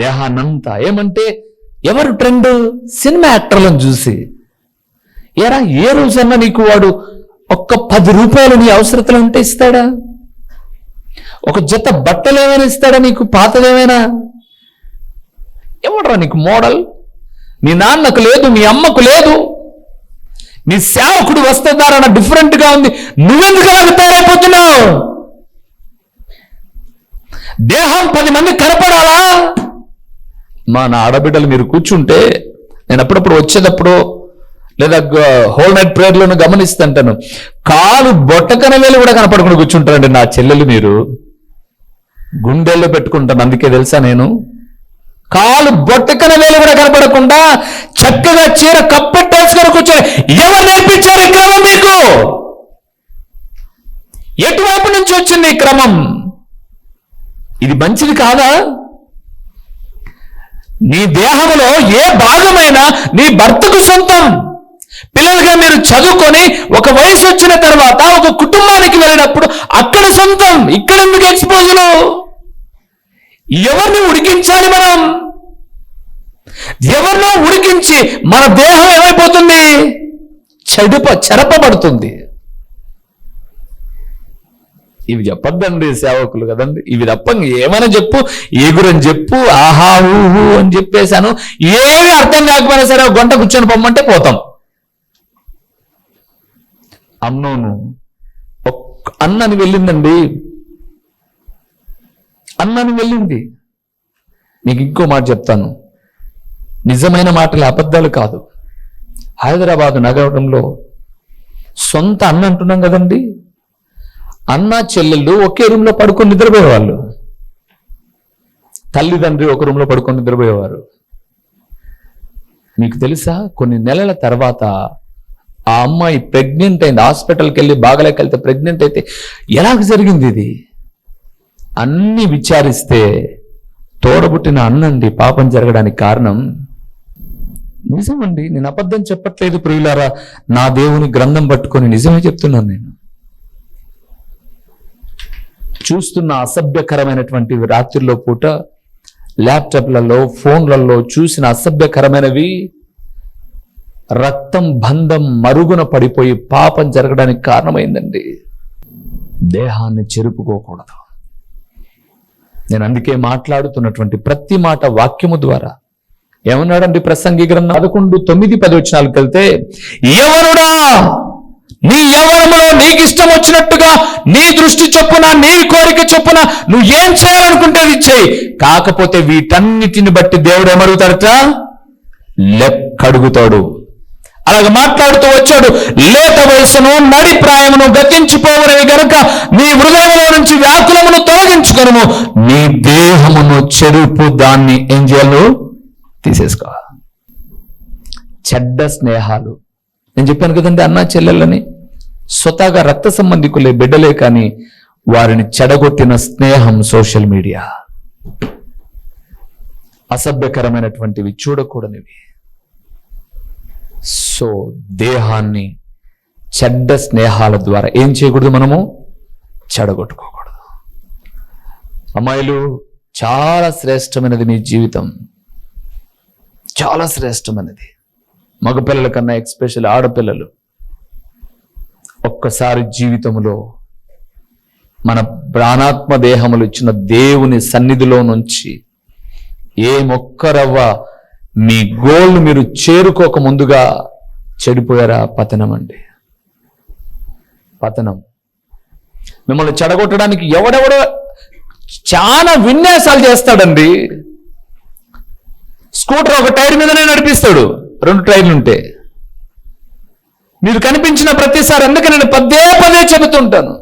దేహాన్నంతా. ఏమంటే ఎవరు trend? Cinema యాక్టర్లను చూసి. ఏరా ఏ రోజన్నా నీకు వాడు ఒక్క 10 రూపాయలు నీ అవసరతలు ఉంటే ఇస్తాడా? ఒక జత బట్టలు ఏమైనా ఇస్తాడా నీకు? పాతదేమైనా? ఎవడరా నీకు మోడల్? మీ నాన్నకు లేదు, మీ అమ్మకు లేదు, నీ సేవకుడు వస్తుందారన్న డిఫరెంట్గా ఉంది. నువ్వెందుకు అలాగ తయారైపోతున్నావు? దేహం 10 మంది కనపడాలా? నా ఆడబిడ్డలు మీరు కూర్చుంటే, నేను అప్పుడప్పుడు వచ్చేటప్పుడు లేదా హోల్ నైట్ ప్రేయర్లను గమనిస్తుంటాను, కాలు బొట్టకన వేలు కూడా కనపడకుండా కూర్చుంటారండి నా చెల్లెలు. మీరు గుండెల్లో పెట్టుకుంటాను. అందుకే తెలుసా, నేను కాలు బొట్టకన వేలు కూడా కనపడకుండా చక్కగా చీర కప్పెట్టేసుకొని కూర్చొని. ఎవరు నేర్పించారు ఈ క్రమం మీకు? ఎటువైపు నుంచి వచ్చింది ఈ క్రమం? ఇది మంచిది కాదా? నీ దేహంలో ఏ భాగమైనా నీ భర్తకు సొంతం. పిల్లలుగా మీరు చదువుకొని ఒక వయసు వచ్చిన తర్వాత ఒక కుటుంబానికి వెళ్ళినప్పుడు అక్కడ సొంతం. ఇక్కడ ఎందుకు ఎక్స్పోజులు? ఎవరిని ఉడికించాలి మనం? ఎవరినో ఉడికించి మన దేహం ఏమైపోతుంది? చెరపబడుతుంది. ఇవి చెప్పద్దండి సేవకులు కదండి. ఇవి తప్ప ఏమైనా చెప్పు, ఎగురని చెప్పు, ఆహా ఊహు అని చెప్పేశాను. ఏమి అర్థం కాకపోయినా సరే ఒక గంట కూర్చొని పొమ్మంటే పోతాం. అమ్నోను అన్నని వెళ్ళిందండి, అన్నని వెళ్ళింది. మీకు ఇంకో మాట చెప్తాను, నిజమైన మాటలు అబద్ధాలు కాదు. హైదరాబాదు నగరంలో సొంత అన్న అంటున్నాం కదండి, అన్న చెల్లెళ్ళు ఒకే రూమ్లో పడుకొని నిద్రపోయేవాళ్ళు. తల్లిదండ్రి ఒక రూమ్లో పడుకొని నిద్రపోయేవారు. మీకు తెలుసా, కొన్ని నెలల తర్వాత ఆ అమ్మాయి ప్రెగ్నెంట్ అయింది. హాస్పిటల్కి వెళ్ళి బాగలేకెళ్తే ప్రెగ్నెంట్ అయితే ఎలాగ జరిగింది ఇది అన్ని విచారిస్తే తోడబుట్టిన అన్నండి పాపం జరగడానికి కారణం. నిజమండి, నేను అబద్ధం చెప్పట్లేదు ప్రియులారా. నా దేవుని గ్రంథం పట్టుకొని నిజమే చెప్తున్నాను. నేను చూస్తున్న అసభ్యకరమైనటువంటి రాత్రిలో పూట ల్యాప్టాప్లలో ఫోన్లలో చూసిన అసభ్యకరమైనవి రక్తం బంధం మరుగున పడిపోయి పాపం జరగడానికి కారణమైందండి. దేహాన్ని చెరుపుకోకూడదు. నేను అందుకే మాట్లాడుతున్నటువంటి ప్రతి మాట వాక్యము ద్వారా ఏమన్నాడండి ప్రసంగి గ్రంథం 11:9-10 వచనాలకు వెళ్తే, యవ్వనుడా నీ యవ్వనములో నీకు ఇష్టం వచ్చినట్టుగా నీ దృష్టి చొప్పున నీ కోరిక చొప్పున నువ్వు ఏం చేయాలనుకుంటే అది చేయి. కాకపోతే వీటన్నిటిని బట్టి దేవుడు ఏమడుగుతాడట? లెక్కడుగుతాడు. అలాగ మాట్లాడుతూ వచ్చాడు. లేత వయసును నడి ప్రాయమును గతించిపోవడవి గనుక నీ హృదయంలో నుంచి వ్యాకులమును తొలగించుకొనుము. నీ దేహమును చెరుపు, దాన్ని ఏం చేయాలి? తీసేసుకో. చెడ్డ స్నేహాలు, నేను చెప్పాను కదండి, అన్నా చెల్లెళ్ళని స్వతహాగా రక్త సంబంధికులే బిడ్డలే కానీ వారిని చెడగొట్టిన స్నేహం సోషల్ మీడియా. అసభ్యకరమైనటువంటివి, చూడకూడనివి. సో దేహాన్ని చెడ్డ స్నేహాల ద్వారా ఏం చేయకూడదు? మనము చెడగొట్టుకోకూడదు. అమ్మాయిలు, చాలా శ్రేష్టమైనది మీ జీవితం, చాలా శ్రేష్టమైనది. మగపిల్లల కన్నా ఎక్స్పెషల్ ఆడపిల్లలు. ఒక్కసారి జీవితంలో మన ప్రాణాత్మ దేహములు ఇచ్చిన దేవుని సన్నిధిలో నుంచి ఏ మొక్కరవ్వ మీ గోల్ను మీరు చేరుకోక ముందుగా చెడిపోయారా? పతనం అండి, పతనం. మిమ్మల్ని చెడగొట్టడానికి ఎవడెవడో చాలా విన్యాసాలు చేస్తాడండి. స్కూటర్ ఒక టైర్ మీదనే నడిపిస్తాడు, 2 టైర్లు ఉంటే. మీరు కనిపించిన ప్రతిసారి, అందుకే నేను పదే చెబుతుంటాను,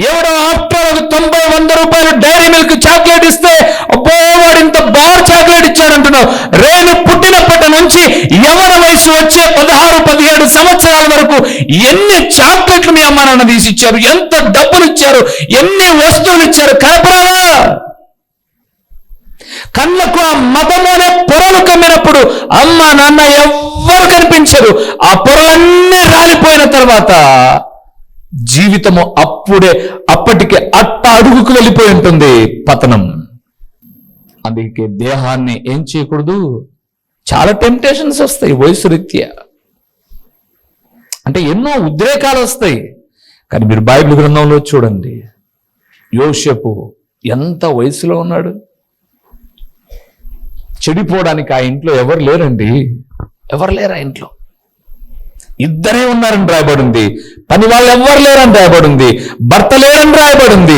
ఎవడో ఆఫ్టర్ ఒక 90-100 రూపాయలు డైరీ మిల్క్ చాక్లెట్ ఇస్తే అబ్బో వాడు ఇంత బాగా చాక్లెట్ ఇచ్చాడంటున్నావు. రేణు పుట్టినప్పటి నుంచి యవ్వన వయసు వచ్చే 16-17 సంవత్సరాల వరకు ఎన్ని చాక్లెట్లు మీ అమ్మ నాన్న తీసి ఇచ్చారు, ఎంత డబ్బులు ఇచ్చారు, ఎన్ని వస్తువులు ఇచ్చారు, కనపడవా? కళ్ళకు ఆ మతమోనే పొరలు కమ్మినప్పుడు అమ్మ నాన్న ఎవ్వరు కనిపించరు. ఆ పొరలన్నీ రాలిపోయిన తర్వాత జీవితము అప్పటికే అడుగుకు వెళ్ళిపోయి ఉంటుంది, పతనం. అందుకే దేహాన్ని ఏం చేయకూడదు. చాలా టెంప్టేషన్స్ వస్తాయి వయసు రీత్యా, అంటే ఎన్నో ఉద్రేకాలు వస్తాయి. కానీ మీరు బైబిల్ గ్రంథంలో చూడండి, యోసేపు ఎంత వయసులో ఉన్నాడు. చెడిపోవడానికి ఆ ఇంట్లో ఎవరు లేరండి, ఎవరు లేరు ఆ ఇంట్లో. ఇద్దరే ఉన్నారని రాయబడింది. పని వాళ్ళు ఎవ్వరు లేరని రాయబడింది. భర్త లేరని రాయబడింది.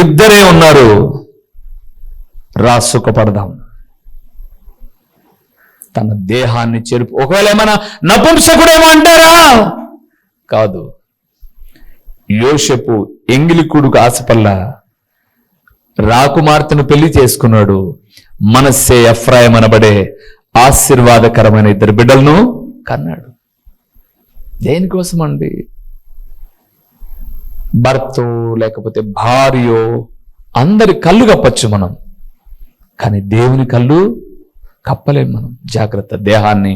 ఇద్దరే ఉన్నారు. సుఖపడదాం. తన దేహాన్ని చెరుపు. ఒకవేళ ఏమైనా నపుంసకుడేమో అంటారా? కాదు. యోసేపు ఎంగిలి కొడుకు ఆశపల్ల రాకుమార్తెను పెళ్లి చేసుకున్నాడు. మనస్సే ఎఫ్రాయిం అనబడే ఆశీర్వాదకరమైన ఇద్దరు బిడ్డలను కన్నాడు. దేనికోసం అండి? భర్తో లేకపోతే భార్యో అందరి కళ్ళు కప్పచ్చు మనం, కానీ దేవుని కళ్ళు కప్పలేం మనం. జాగ్రత్త దేహాన్ని.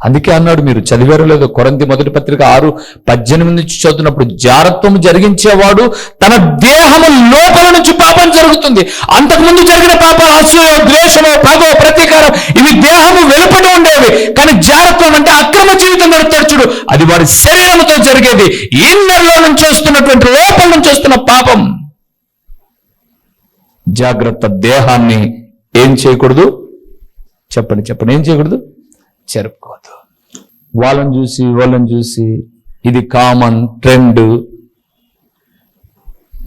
అందుకే అన్నాడు, మీరు చదివారో లేదో, కొరింథీ మొదటి పత్రిక 6:18 నుంచి చదువుతున్నప్పుడు, జారత్వము జరిగించేవాడు తన దేహము లోపల నుంచి పాపం జరుగుతుంది. అంతకుముందు జరిగిన పాపాలు అసూయ, ద్వేషము, పగ, ప్రతీకారం, ఇవి దేహము వెలుపట ఉండేవి. కానీ జారత్వం అంటే అక్రమ జీవితం గడుపుతాడు చూడు, అది వాడి శరీరంతో జరిగేది. ఇన్నర్లో నుంచి వస్తున్నటువంటి, లోపల నుంచి వస్తున్న పాపం. జాగ్రత్త. దేహాన్ని ఏం చేయకూడదు? చెప్పండి, ఏం చేయకూడదు? చెరుపుకోవద్దు. వాళ్ళని చూసి ఇది కామన్ ట్రెండ్,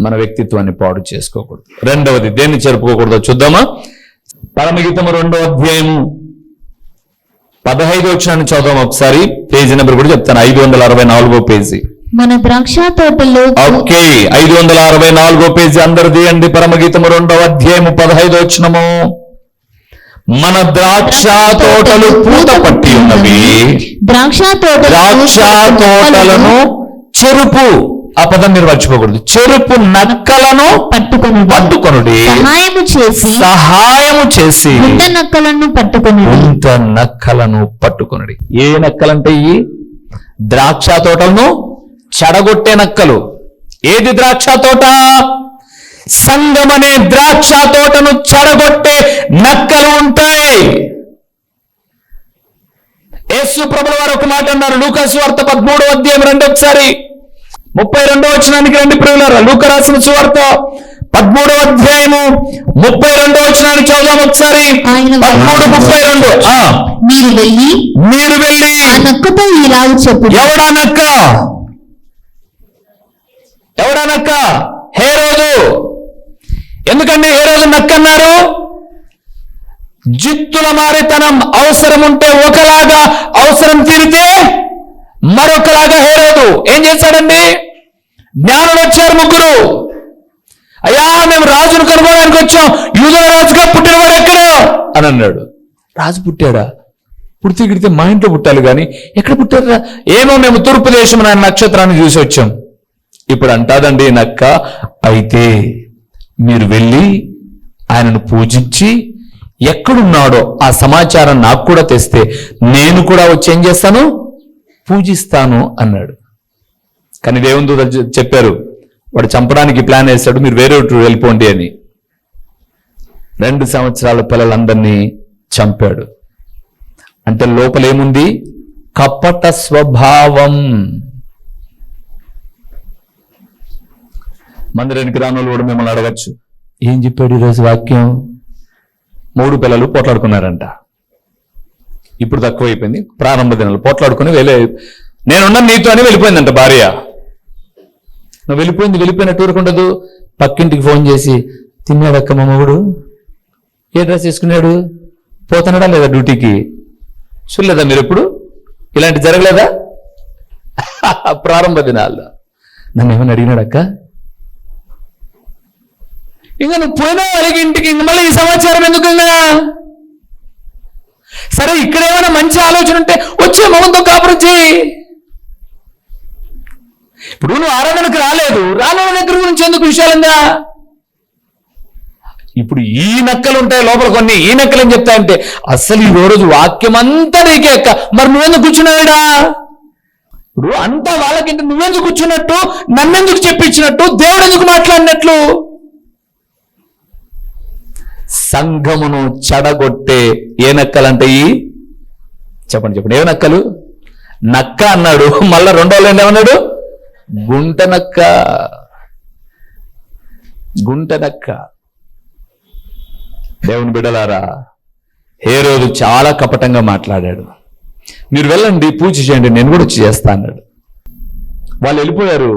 మన వ్యక్తిత్వాన్ని పాడు చేసుకోకూడదు. రెండవది, దేన్ని చెరుపుకోకూడదో చూద్దామా? పరమగీతము 2వ అధ్యాయము 15వ వచనాన్ని చదువుదాం ఒకసారి. పేజీ నెంబర్ కూడా చెప్తాను, 564వ పేజీ. మన ద్రాక్ష తోటలో. ఓకే, 564వ పేజీ అందరు తీయండి. పరమగీతము 2వ అధ్యాయము 15వ వచనము. మన ద్రాక్ష తోటలు పూత పట్టి ఉన్నవి, ద్రాక్ష తోటలను చెరుపు. ఆ పదం మీరు మర్చిపోకూడదు. చెరుపు నక్కలను పట్టుకొనుడి, సహాయము చేసి నక్కలను పట్టుకొనుడి. ఏ నక్కలంటే ఈ ద్రాక్ష తోటలను చెడగొట్టే నక్కలు. ఏది ద్రాక్ష తోట? సంఘమనే ద్రాక్ష తోటను చెడగొట్టే నక్కలు ఉంటాయి. యేసు ప్రభుల వారు ఒక మాట అన్నారు, లూకా సువార్త 13వ అధ్యాయం 32వ వచనానికి రండి ప్రియులారా. లూకా రాసిన సువార్త 13వ అధ్యాయము 32వ వచనాన్ని చదువుదాం ఒకసారి. 13:32. మీరు వెళ్ళి ఆ నక్కతో ఇలాగ చెప్పు. ఎవడా నక్క? హేరోదు. ఎందుకంటే హేరోదు నక్కన్నారు? జిత్తుల మారితనం. అవసరం ఉంటే ఒకలాగా, అవసరం తీరితే మరొకలాగా. హేరోదు ఏం చేశాడండి? జ్ఞానులు వచ్చారు ముగ్గురు. అయ్యా, మేము రాజును కనుగోడానికి వచ్చాం, యూదుల రాజుగా పుట్టినవాడు ఎక్కడ అని అన్నాడు. రాజు పుట్టాడా? పుడితే మా ఇంట్లో పుట్టాలి కానీ ఎక్కడ పుట్టారా? ఏమో, మేము తూర్పు దేశం అనే నక్షత్రాన్ని చూసి వచ్చాం. ఇప్పుడు అంటాదండి నక్క, అయితే మీరు వెళ్ళి ఆయనను పూజించి ఎక్కడున్నాడో ఆ సమాచారం నాకు కూడా తెస్తే నేను కూడా వచ్చి ఏం చేస్తాను? పూజిస్తాను అన్నాడు. కానీ దేవుని దూత చెప్పారు, వాడు చంపడానికి ప్లాన్ వేశాడు, మీరు వేరే వెళ్ళిపోండి అని. 2 సంవత్సరాల పిల్లలందరినీ చంపాడు. అంటే లోపలేముంది? కపట స్వభావం. మందిరానికి రానులు కూడా మిమ్మల్ని అడగచ్చు, ఏం చెప్పాడు ఈరోజు వాక్యం? 3 పిల్లలు పోట్లాడుకున్నారంట. ఇప్పుడు తక్కువైపోయింది. ప్రారంభ దినాలు పోట్లాడుకుని నేనున్నా నీతో అని వెళ్ళిపోయిందంట భార్య. నువ్వు వెళ్ళిపోయినట్టు ఊరుకుండదు. పక్కింటికి ఫోన్ చేసి, తిన్నాడక్క మా మొగుడు? ఏ డ్రెస్ వేసుకున్నాడు? పోతున్నాడా లేదా డ్యూటీకి? చూడలేదా మీరు ఎప్పుడు? ఇలాంటి జరగలేదా? ప్రారంభ దినాల్లో నన్ను ఏమని అడిగినాడక్క? ఇంకా నువ్వు పోయినా వాళ్ళకి ఇంటికి, ఇంక మళ్ళీ ఈ సమాచారం ఎందుకున్నా? సరే, ఇక్కడ ఏమైనా మంచి ఆలోచన ఉంటే వచ్చే మొహంతో కాపురం చేయి. ఇప్పుడు నువ్వు ఆరాధనకు రాలేదు, రాలేని దగ్గర గురించి ఎందుకు విషయాలందా? ఇప్పుడు ఈ నక్కలు ఉంటాయి లోపల కొన్ని. ఈ నక్కలు ఏం చెప్తాయంటే, అసలు ఈ రోజు వాక్యం అంతా నీకే అక్క, మరి నువ్వెందుకు కూర్చున్నావుడా? ఇప్పుడు అంతా వాళ్ళకింటే నువ్వెందుకు కూర్చున్నట్టు, నన్నెందుకు చెప్పించినట్టు, దేవుడు ఎందుకు మాట్లాడినట్లు? సంఘమును చెడగొట్టే ఏ నక్కలంటాయి? చెప్పండి, ఏ నక్కలు? నక్క అన్నాడు, మళ్ళా రెండో లైన్ ఏమన్నాడు? గుంట నక్క. దేవుని బిడ్డలారా, హేరోదు చాలా కపటంగా మాట్లాడాడు. మీరు వెళ్ళండి, పూజ చేయండి, నేను కూడా వచ్చి చేస్తా అన్నాడు. వాళ్ళు వెళ్ళిపోయారు.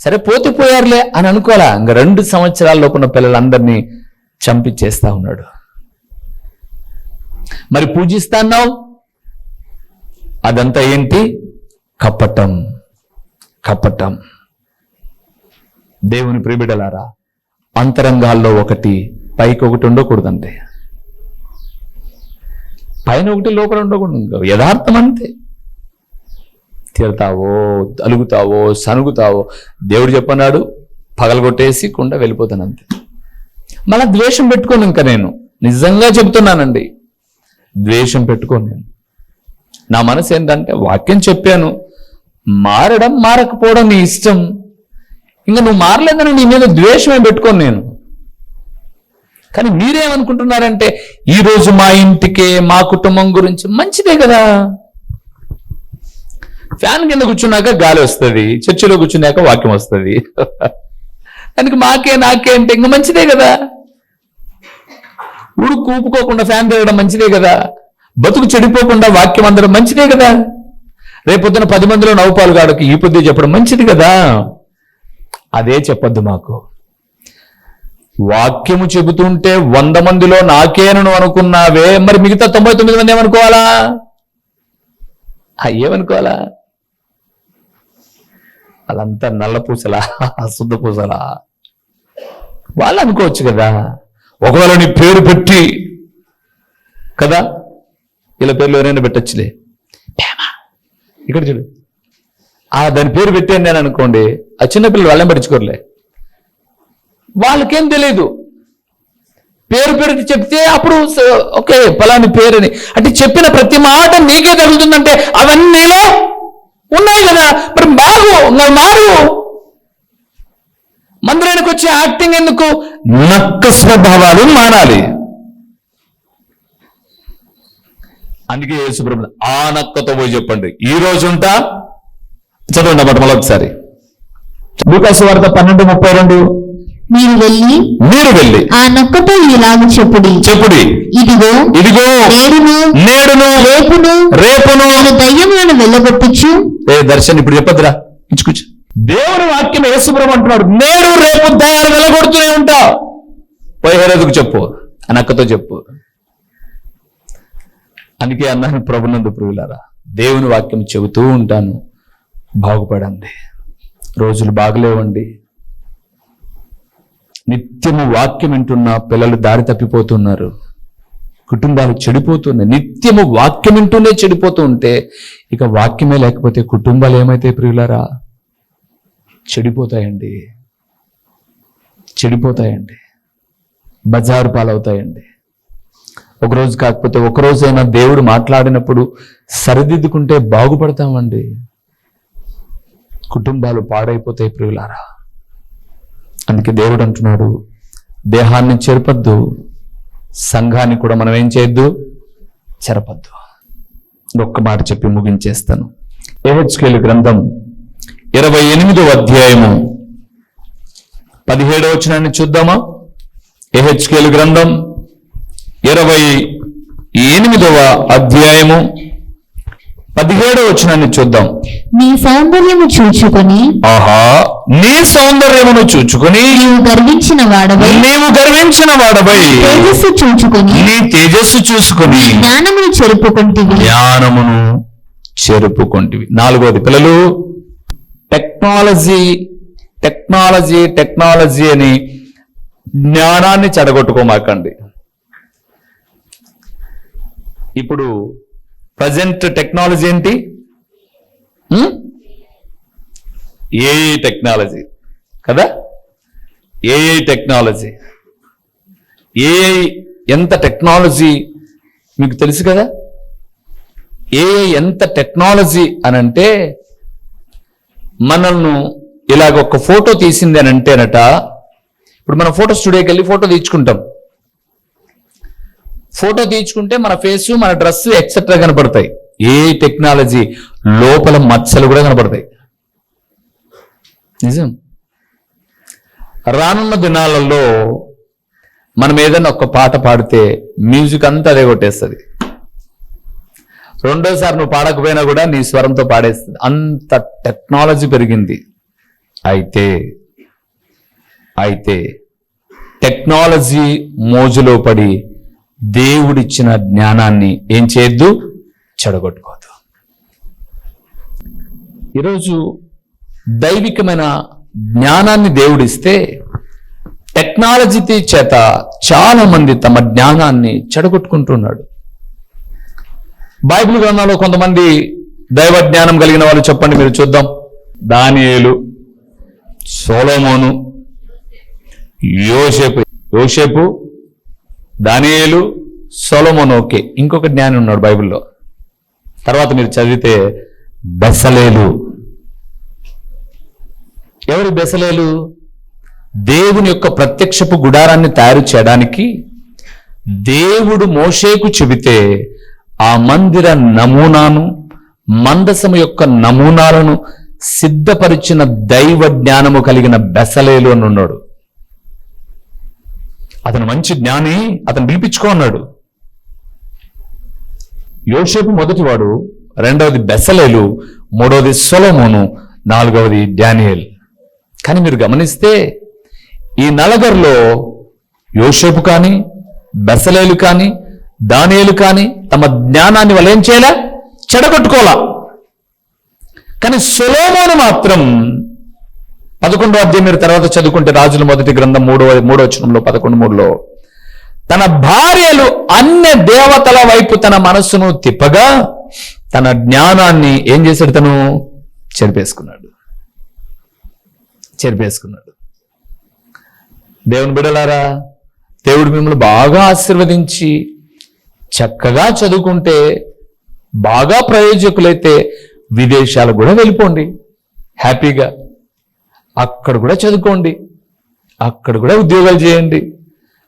సరే పోతే పోయారులే అని అనుకోవాలా. ఇంకా 2 సంవత్సరాల లోపున్న పిల్లలందరినీ చంపించేస్తా ఉన్నాడు. మరి పూజిస్తా అన్నావు, అదంతా ఏంటి? కపటం. దేవుని ప్రియబిడ్డలారా, అంతరంగాల్లో ఒకటి, పైకి ఒకటి ఉండకూడదండి. పైన ఒకటి, లోపల ఉండకూడదు. యథార్థం అంతే. తిడతావో, అలుగుతావో, సనుగుతావో, దేవుడు చెప్పన్నాడు, పగలగొట్టేసి కుండ వెళ్ళిపోతాను అంతే. మళ్ళా ద్వేషం పెట్టుకోను. ఇంకా నేను నిజంగా చెబుతున్నానండి, ద్వేషం పెట్టుకోను నేను. నా మనసు ఏంటంటే, వాక్యం చెప్పాను, మారడం మారకపోవడం నీ ఇష్టం. ఇంకా నువ్వు మారలేదని నీ మీద ద్వేషమే పెట్టుకోను నేను. కానీ మీరేమనుకుంటున్నారంటే, ఈరోజు మా ఇంటికే, మా కుటుంబం గురించి మంచిదే కదా. ఫ్యాన్ కింద కూర్చున్నాక గాలి వస్తుంది, చర్చిలో కూర్చున్నాక వాక్యం వస్తుంది. దానికి మాకే నాకే అంటే ఇంకా మంచిదే కదా. ఉడుకు ఊపుకోకుండా ఫ్యాన్ తిరగడం మంచిదే కదా. బతుకు చెడిపోకుండా వాక్యం అందడం మంచిదే కదా. రేపొద్దున 10 మందిలో నవ్వుపాలు గాడికి ఈ పొద్దు చెప్పడం మంచిది కదా. అదే చెప్పొద్దు మాకు. వాక్యము చెబుతుంటే 100 మందిలో నాకేనను అనుకున్నావే, మరి మిగతా 99 మంది ఏమనుకోవాలా? ఏమనుకోవాలా? వాళ్ళంతా నల్లపూసలా, శుద్ధ పూసలా? వాళ్ళు అనుకోవచ్చు కదా. ఒకవేళ నీ పేరు పెట్టి కదా, ఇలా పేర్లు ఎవరైనా పెట్టచ్చులే, ఇక్కడ చూడు, దాని పేరు పెట్టాను నేను అనుకోండి, ఆ చిన్నపిల్లలు వాళ్ళని పట్టించుకోరులే. వాళ్ళకేం తెలియదు. పేరు పెడితే చెప్తే అప్పుడు ఓకే పలాని పేరుని అంటే చెప్పిన ప్రతి మాట నీకే తగులుతుందంటే అవన్నీ నీలో ఉన్నాయి కదా. మరి మారు. మందిరానికి వచ్చే యాక్టింగ్ ఎందుకు? నక్క స్వభావాలు మారాలి. అందుకే యేసుప్రభు ఆ నక్కతో పోయి చెప్పండి, ఈ రోజుంటా. చదవండి అన్నమాట మళ్ళీ ఒకసారి. లూకాసు వార్త 12:32. మీరు వెళ్ళి ఆ నక్కతో ఇలాగ చెప్పుడి, ఇదిగో నేడును రేపును నేను దయ్యములను వెళ్ళగొట్టుచు. దర్శన్ ఇప్పుడు చెప్పద్దురా, ఇచ్చుకొచ్చు. దేవుని వాక్యం యేసుప్రభు అంటున్నాడు, నేడు రేపు దయ్యాలు వెళ్ళగొడుతూనే ఉంటా. పోయి హేరోదుకు చెప్పు, ఆ నక్కతో చెప్పు. అందుకే అన్నాను, ప్రభునందు ప్రియులారా, దేవుని వాక్యం చెబుతూ ఉంటాను, బాగుపడండి. రోజులు బాగలేవండి. నిత్యము వాక్యం వింటున్న పిల్లలు దారి తప్పిపోతున్నారు, కుటుంబాలు చెడిపోతున్నాయి. నిత్యము వాక్యం వింటూనే చెడిపోతూ ఉంటే ఇక వాక్యమే లేకపోతే కుటుంబాలు ఏమైతే ప్రియులారా? చెడిపోతాయండి. బజారు పాలవుతాయండి. ఒకరోజు కాకపోతే ఒకరోజైనా దేవుడు మాట్లాడినప్పుడు సరిదిద్దుకుంటే బాగుపడతామండి. కుటుంబాలు పాడైపోతాయి ప్రియులారా. అందుకే దేవుడు అంటున్నాడు, దేహాన్ని చెరపద్దు, సంఘాన్ని కూడా మనం ఏం చేయొద్దు, చెరపద్దు. ఒక్క మాట చెప్పి ముగించేస్తాను. యెహెజ్కేలు గ్రంథం 28వ అధ్యాయము 17వ వచనాన్ని చూద్దామా? యెహెజ్కేలు గ్రంథం 28వ అధ్యాయము 17వ వచనాన్ని చూద్దాం. నీ సౌందర్యము చూచుకొని, నీ సౌందర్యమును చూచుకొని నీవు గర్వించిన వాడవై తేజస్సు చూచుకొని, నీ తేజస్సు చూసుకొని జ్ఞానమును చెరుపుకొంటివి. 4వది పిల్లలు, టెక్నాలజీ అని జ్ఞానాన్ని చెడగొట్టుకోమాకండి. ఇప్పుడు ప్రజెంట్ టెక్నాలజీ ఏంటి? ఏఐ టెక్నాలజీ కదా. ఏఐ ఎంత టెక్నాలజీ మీకు తెలుసు కదా. ఏఐ ఎంత టెక్నాలజీ అనంటే, మనల్ని ఇలాగ ఒక ఫోటో తీసింది అని అంటేనట, ఇప్పుడు మనం ఫోటో స్టూడియోకి వెళ్ళి ఫోటో తీర్చుకుంటాం. ఫోటో తీయించుకుంటే మన ఫేసు, మన డ్రెస్ ఎక్సెట్రా కనపడతాయి. ఏ టెక్నాలజీ లోపల మచ్చలు కూడా కనపడతాయి. నిజం. రానున్న దినాలలో మనం ఏదైనా ఒక పాట పాడితే మ్యూజిక్ అంతా అదే కొట్టేస్తుంది. రెండోసారి నువ్వు పాడకపోయినా కూడా నీ స్వరంతో పాడేస్తుంది. అంత టెక్నాలజీ పెరిగింది. అయితే టెక్నాలజీ మోజులో పడి దేవుడిచ్చిన జ్ఞానాన్ని ఏం చేయొద్దు, చెడగొట్టుకోవద్దు. ఈరోజు దైవికమైన జ్ఞానాన్ని దేవుడిస్తే టెక్నాలజీ చేత చాలా మంది తమ జ్ఞానాన్ని చెడగొట్టుకుంటున్నాడు. బైబిల్ గ్రంథంలో కొంతమంది దైవ జ్ఞానం కలిగిన వాళ్ళు చెప్పండి, మీరు చూద్దాం. దానియేలు, సొలొమోను, యోసేపు, దానియేలు, సొలొమోను. ఓకే, ఇంకొక జ్ఞాని ఉన్నాడు బైబిల్లో. తర్వాత మీరు చదివితే బెసలేలు. ఎవరు బెసలేలు? దేవుని యొక్క ప్రత్యక్షపు గుడారాన్ని తయారు చేయడానికి దేవుడు మోషేకు చెబితే ఆ మందిర నమూనాను, మందసము యొక్క నమూనాలను సిద్ధపరిచిన దైవ జ్ఞానము కలిగిన బెసలేలు అని ఉన్నాడు. అతను మంచి జ్ఞాని, అతను పిలిపించుకో అన్నాడు. యోసేపు మొదటివాడు, రెండవది బెసలేలు, మూడవది సొలొమోను, నాలుగవది దానియేలు. కానీ మీరు గమనిస్తే ఈ నలుగురిలో యోసేపు కానీ, బెసలేలు కానీ, దానియేలు కానీ తమ జ్ఞానాన్ని వాళ్ళు ఏం చేయలే, చెడగొట్టుకోలా. కానీ సొలొమోను మాత్రం 11వ అధ్యాయం మీరు తర్వాత చదువుకుంటే రాజుల మొదటి గ్రంథం 3వ వచనంలో 11:3లో తన భార్యలు అన్య దేవతల వైపు తన మనస్సును తిప్పగా తన జ్ఞానాన్ని ఏం చేశాడు, తను చెరిపేసుకున్నాడు. దేవుని బిడ్డలారా, దేవుడు మిమ్మల్ని బాగా ఆశీర్వదించి చక్కగా చదువుకుంటే, బాగా ప్రయోజకులైతే విదేశాలకు కూడా వెళ్ళిపోండి హ్యాపీగా. అక్కడ కూడా చదువుకోండి, అక్కడ కూడా ఉద్యోగాలు చేయండి,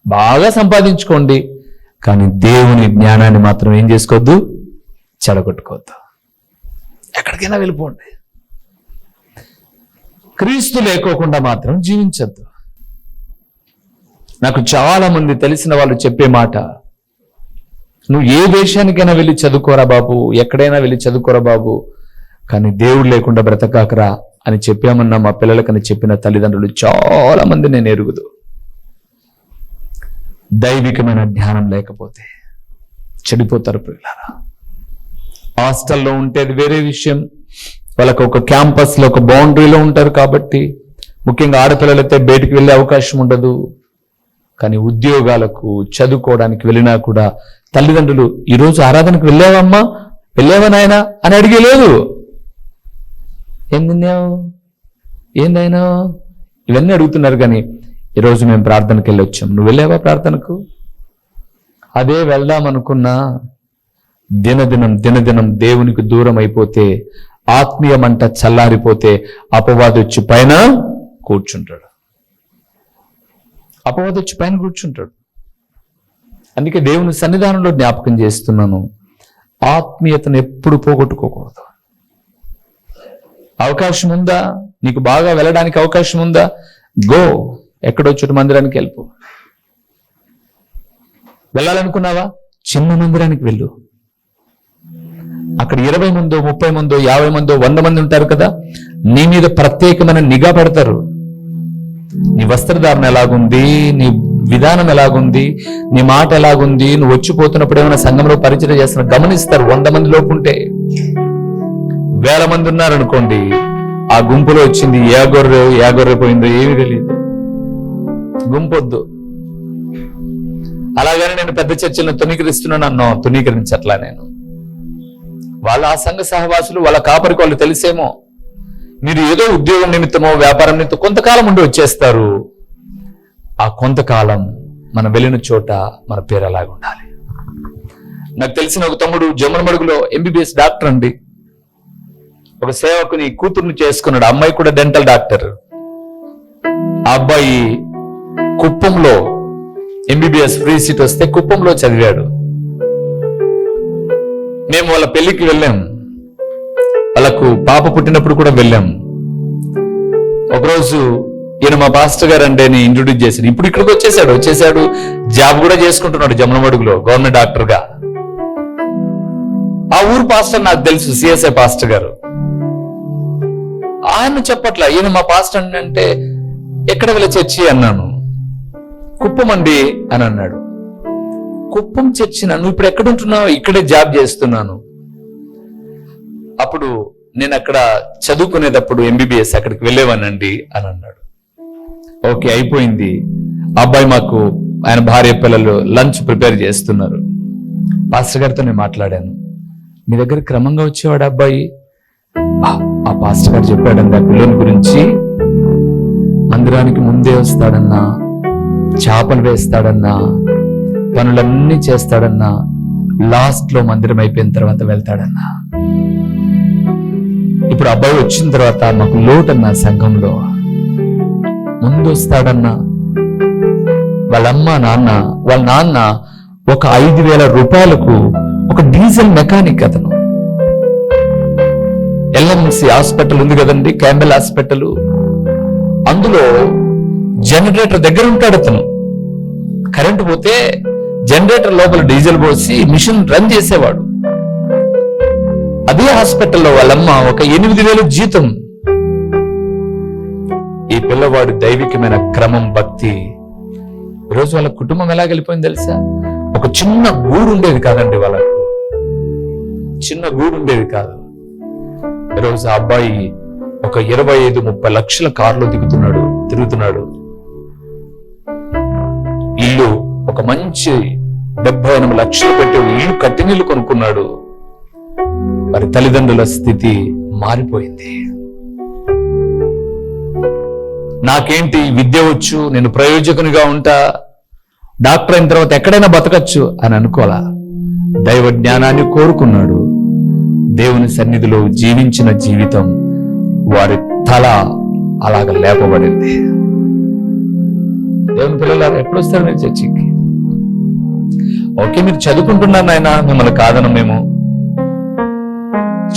బాగా సంపాదించుకోండి. కానీ దేవుని జ్ఞానాన్ని మాత్రం ఏం చేసుకోవద్దు, చెడగొట్టుకోవద్దు. ఎక్కడికైనా వెళ్ళిపోండి. క్రీస్తు లేకోకుండా మాత్రం జీవించద్దు. నాకు చాలా మంది తెలిసిన వాళ్ళు చెప్పే మాట, నువ్వు ఏ దేశానికైనా వెళ్ళి చదువుకోరా బాబు, ఎక్కడైనా వెళ్ళి చదువుకోరా బాబు, కానీ దేవుడు లేకుండా బ్రతకాకరా అని చెప్పామన్నా మా పిల్లలకని చెప్పిన తల్లిదండ్రులు చాలా మంది నేను ఎరుగుదు. దైవికమైన జ్ఞానం లేకపోతే చెడిపోతారు పిల్లలారా. హాస్టల్లో ఉంటే అది వేరే విషయం, వాళ్ళకు ఒక క్యాంపస్లో ఒక బౌండరీలో ఉంటారు కాబట్టి, ముఖ్యంగా ఆడపిల్లలైతే బయటికి వెళ్ళే అవకాశం ఉండదు. కానీ ఉద్యోగాలకు చదువుకోవడానికి వెళ్ళినా కూడా తల్లిదండ్రులు ఈరోజు ఆరాధనకు వెళ్ళావమ్మా, వెళ్ళావా నాయనా అని అడిగేలేదు. ఏం తిన్నావు, ఏందైనా ఇవన్నీ అడుగుతున్నారు. కానీ ఈరోజు మేము ప్రార్థనకి వెళ్ళి వచ్చాం, నువ్వు వెళ్ళావా ప్రార్థనకు? అదే వెళ్దామనుకున్నా దినదినం దేవునికి దూరం అయిపోతే, ఆత్మీయ మంట చల్లారిపోతే అపవాది వచ్చి పైన కూర్చుంటాడు. అందుకే దేవుని సన్నిధానంలో జ్ఞాపకం చేస్తున్నాను, ఆత్మీయతను ఎప్పుడు పోగొట్టుకోకూడదు. అవకాశం ఉందా, నీకు బాగా వెళ్ళడానికి అవకాశం ఉందా, గో, ఎక్కడో చోటు మందిరానికి వెళ్ళిపో. వెళ్ళాలనుకున్నావా, చిన్న మందిరానికి వెళ్ళు. అక్కడ 20 మందో 30 మందో 50 మందో 100 మంది ఉంటారు కదా, నీ మీద ప్రత్యేకమైన నిఘా పెడతారు. నీ వస్త్రధారణ ఎలాగుంది, నీ విధానం ఎలాగుంది, నీ మాట ఎలాగుంది, నువ్వు వచ్చిపోతున్నప్పుడు ఏమైనా సంఘంలో పరిచయం చేస్తున్నా గమనిస్తారు. 100 మంది లోపు ఉంటే, 1000 మంది ఉన్నారనుకోండి, ఆ గుంపులో వచ్చింది ఏ గొర్రె పోయిందో ఏమీ తెలియదు. గుంపొద్దు. అలాగని నేను పెద్ద చర్చలను తునీకరిస్తున్నాను అన్నో, తునీకరించట్లా నేను. వాళ్ళ ఆ సంఘ సహవాసులు, వాళ్ళ కాపరికి వాళ్ళు తెలిసేమో. మీరు ఏదో ఉద్యోగం నిమిత్తమో వ్యాపారం నిమిత్తం కొంతకాలం ఉండి వచ్చేస్తారు. ఆ కొంతకాలం మనం వెళ్ళిన చోట మన పేరు అలాగే ఉండాలి. నాకు తెలిసిన ఒక తమ్ముడు జమ్మలమడుగులో MBBS డాక్టర్ అండి. ఒక సేవకుని కూతుర్ని చేసుకున్నాడు. అమ్మాయి కూడా డెంటల్ డాక్టర్. ఆ అబ్బాయి కుప్పంలో MBBS ఫ్రీ సీట్ వస్తే కుప్పంలో చదివాడు. మేము వాళ్ళ పెళ్లికి వెళ్ళాం, వాళ్ళకు పాప పుట్టినప్పుడు కూడా వెళ్ళాం. ఒకరోజు ఈయన మా పాస్టర్ గారు అంటే ఇంట్రొడ్యూస్ చేశాడు. ఇప్పుడు ఇక్కడికి వచ్చేసాడు, జాబ్ కూడా చేసుకుంటున్నాడు జమ్మలమడుగులో గవర్నమెంట్ డాక్టర్ గా. ఆ ఊరు పాస్టర్ నాకు తెలుసు, సిఎస్ఐ పాస్టర్ గారు. ఆయన చెప్పట్లా, ఈయన మా పాస్టర్ అంటే ఎక్కడ వెళ్ళే చర్చి అన్నాను. కుప్పం అండి అని అన్నాడు. కుప్పం చర్చి, నువ్వు ఇప్పుడు ఎక్కడ ఉంటున్నావు? ఇక్కడే జాబ్ చేస్తున్నాను. అప్పుడు నేను అక్కడ చదువుకునేటప్పుడు ఎంబీబీఎస్ అక్కడికి వెళ్ళేవానండి అని అన్నాడు. ఓకే, అయిపోయింది. అబ్బాయి మాకు ఆయన భార్య పిల్లలు లంచ్ ప్రిపేర్ చేస్తున్నారు. పాస్టర్ గారితో నేను మాట్లాడాను. మీ దగ్గర క్రమంగా వచ్చేవాడు అబ్బాయి. ఆ పాస్టర్ గారు చెప్పాడండి ఆ పిల్లల గురించి, మందిరానికి ముందే వస్తాడన్నా, చేపలు వేస్తాడన్నా, పనులన్నీ చేస్తాడన్నా, లాస్ట్ లో మందిరం అయిపోయిన తర్వాత వెళ్తాడన్నా. ఇప్పుడు అబ్బాయి వచ్చిన తర్వాత మాకు లోటన్నా, సంఘంలో ముందు వస్తాడన్నా. వాళ్ళ నాన్న ఒక 5,000 రూపాయలకు ఒక డీజిల్ మెకానిక్. అతను ఎల్ఎంసి హాస్పిటల్ ఉంది కదండి, క్యాంబెల్ హాస్పిటల్, అందులో జనరేటర్ దగ్గర ఉంటాడు అతను. కరెంటు పోతే జనరేటర్ లోపల డీజిల్ పోసి మిషన్ రన్ చేసేవాడు. అదే హాస్పిటల్లో వాళ్ళమ్మ ఒక 8,000 జీతం. ఈ పిల్లవాడు దైవికమైన క్రమం, భక్తి. ఈరోజు వాళ్ళ కుటుంబం ఎలా వెళ్ళిపోయింది తెలుసా? ఒక చిన్న గూడు ఉండేది కాదండి, వాళ్ళకు చిన్న గూడు ఉండేది కాదు. ఈరోజు ఆ అబ్బాయి ఒక 25-30 లక్షల కారులో తిరుగుతున్నాడు. ఇల్లు ఒక మంచి 78 లక్షలు పెట్టి ఇల్లు కట్టినీళ్ళు కొనుక్కున్నాడు. వారి తల్లిదండ్రుల స్థితి మారిపోయింది. నాకేంటి విద్య వచ్చు, నేను ప్రయోజకునిగా ఉంటా, డాక్టర్ అయిన తర్వాత ఎక్కడైనా బతకచ్చు అని అనుకోలా. దైవ జ్ఞానాన్ని కోరుకున్నాడు. దేవుని సన్నిధిలో జీవించిన జీవితం వారి తల అలాగ లేపబడింది. దేవుని పిల్లలారా, ఎప్పుడు వస్తారు మీరు చర్చికి? ఓకే, మీరు చదువుకుంటున్నారు నాయన, మిమ్మల్ని కాదనం మేము.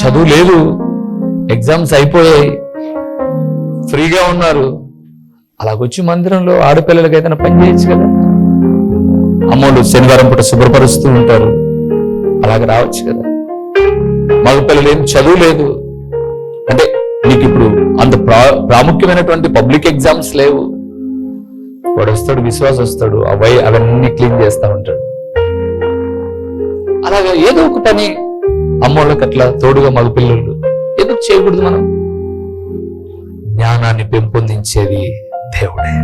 చదువు లేదు, ఎగ్జామ్స్ అయిపోయాయి, ఫ్రీగా ఉన్నారు, అలాగొచ్చి మందిరంలో ఆడపిల్లలకి ఏదైనా పని చేయొచ్చు కదా. అమ్మోళ్ళు శనివారం పూట శుభ్రపరుస్తూ ఉంటారు, అలాగే రావచ్చు కదా. మగ పిల్లలు ఏం చదువు లేదు అంటే నీకు ఇప్పుడు అంత ప్రాముఖ్యమైనటువంటి పబ్లిక్ ఎగ్జామ్స్ లేవు. వాడు వస్తాడు, విశ్వాసం వస్తాడు, అవన్నీ క్లీన్ చేస్తా ఉంటాడు. అలాగే ఏదో ఒక పని అమ్మోళ్ళకి అట్లా తోడుగా మగపిల్లలు ఎందుకు చేయకూడదు? మనం జ్ఞానాన్ని పెంపొందించేది దేవుడే.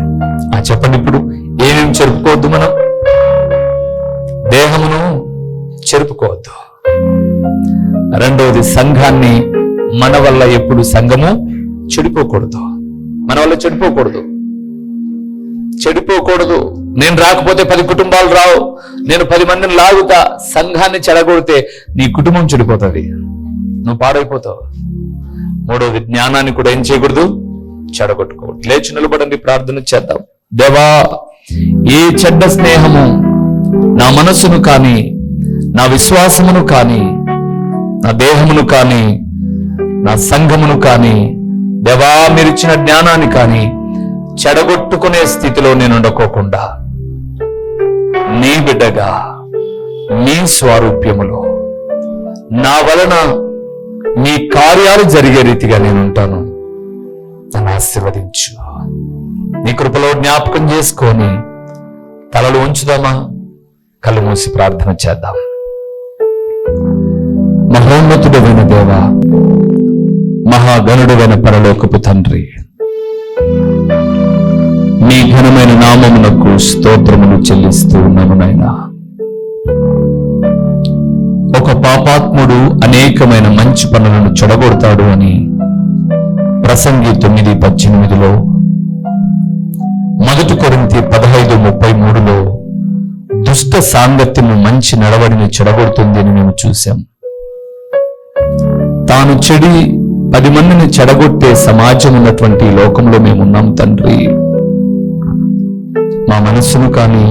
చెప్పండి, ఇప్పుడు ఏమేమి చెరుపుకోవద్దు? మనం దేహమును చెరుపుకోవద్దు. రెండవది, సంఘాన్ని మన వల్ల ఎప్పుడు సంఘము చెడిపోకూడదు. మన వల్ల చెడిపోకూడదు. నేను రాకపోతే 10 కుటుంబాలు రావు, నేను 10 మందిని లాగుతా. సంఘాన్ని చెడగొడితే నీ కుటుంబం చెడిపోతుంది, నువ్వు పాడైపోతావు. మూడవది, జ్ఞానాన్ని కూడా ఏం చేయకూడదు? చెడగొట్టుకోకూడదు. లేచి నిలబడండి, ప్రార్థన చేద్దాం. దేవా, ఏ చెడ్డ స్నేహము నా మనసును కానీ, నా విశ్వాసమును కానీ, నా దేహమును కానీ, నా సంఘమును కానీ, దేవా మీరిచ్చిన జ్ఞానాన్ని కానీ చెడగొట్టుకునే స్థితిలో నేను ఉండకోకుండా నీ బిడ్డగా, నీ స్వారూప్యములో నా వలన నీ కార్యాలు జరిగే రీతిగా నేను ఉంటాను. నన్ను ఆశీర్వదించు. నీ కృపలో జ్ఞాపకం చేసుకొని తలలు ఉంచుదామా? కళ్ళు మూసి ప్రార్థన చేద్దాం. మహోన్నతుడైన దేవా, మహాగణుడైన పరలోకపు తండ్రి, మీ ఘనమైన నామమునకు స్తోత్రములు చెల్లిస్తూ ఉన్నాము నాయనా. ఒక పాపాత్ముడు అనేకమైన మంచి పనులను చెడగొడతాడు అని ప్రసంగి 9:18, 1 కొరింథీ 15:33 దుష్ట సాంగత్యము మంచి నడవడిని చెడగొడుతుంది అని మేము చూశాం. తాను చెడి 10 మందిని చెడగొట్టే సమాజం ఉన్నటువంటి లోకంలో మేమున్నాం తండ్రి. మా మనస్సును కానీ,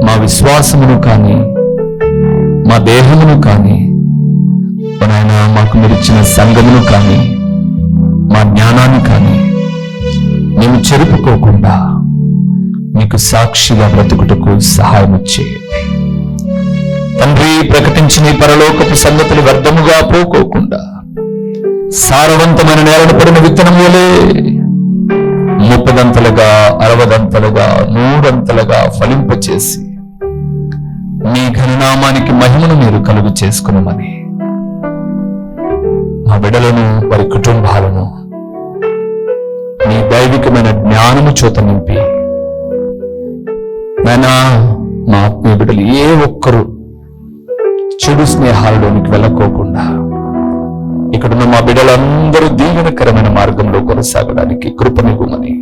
మా విశ్వాసమును కానీ, మా దేహమును కానీ నాయన మాకు మీరు ఇచ్చిన సంఘమును కానీ మా జ్ఞానాన్ని కానీ మేము చెరుపుకోకుండా మీకు సాక్షిగా బ్రతుకుటకు సహాయం చేయండి తండ్రి. ప్రకటించిన ఈ పరలోకపు సంగతులు వ్యర్థముగా పోకోకుండా సారవంతమైన నేలను పడిన విత్తనం వలె 30దంతలుగా 60దంతలుగా 100ంతలుగా ఫలింపచేసి మీ ఘననామానికి మహిమను మీరు కలుగు చేసుకునమని మా బిడ్డలను వారి కుటుంబాలను మీ దైవికమైన జ్ఞానము చేత నింపి నాయనా మా ఆత్మీయ బిడ్డలు ఏ ఒక్కరు చెడు స్నేహాలలోనికి వెళ్ళకోకుండా ఇక్కడున్న మా బిడ్డలందరూ దీవెనకరమైన మార్గంలో కొనసాగడానికి కృపనివ్వమని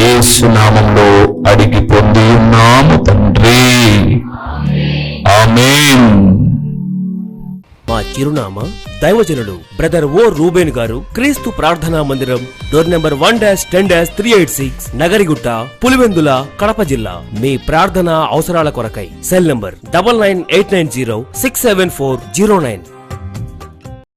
యేసు నామములో అడిగి పొంది ఉన్నాము తండ్రి. ఆమేన్. మా చిరునామా దైవజనుడు బ్రదర్ ఓ రూబేన్ గారు, క్రీస్తు ప్రార్థనా మందిరం, డోర్ నెంబర్ 1-10-386, నగరిగుట్ట, పులివెందుల, కడప జిల్లా. మీ ప్రార్థనా అవసరాల కొరకై సెల్ నంబర్ 9989067409.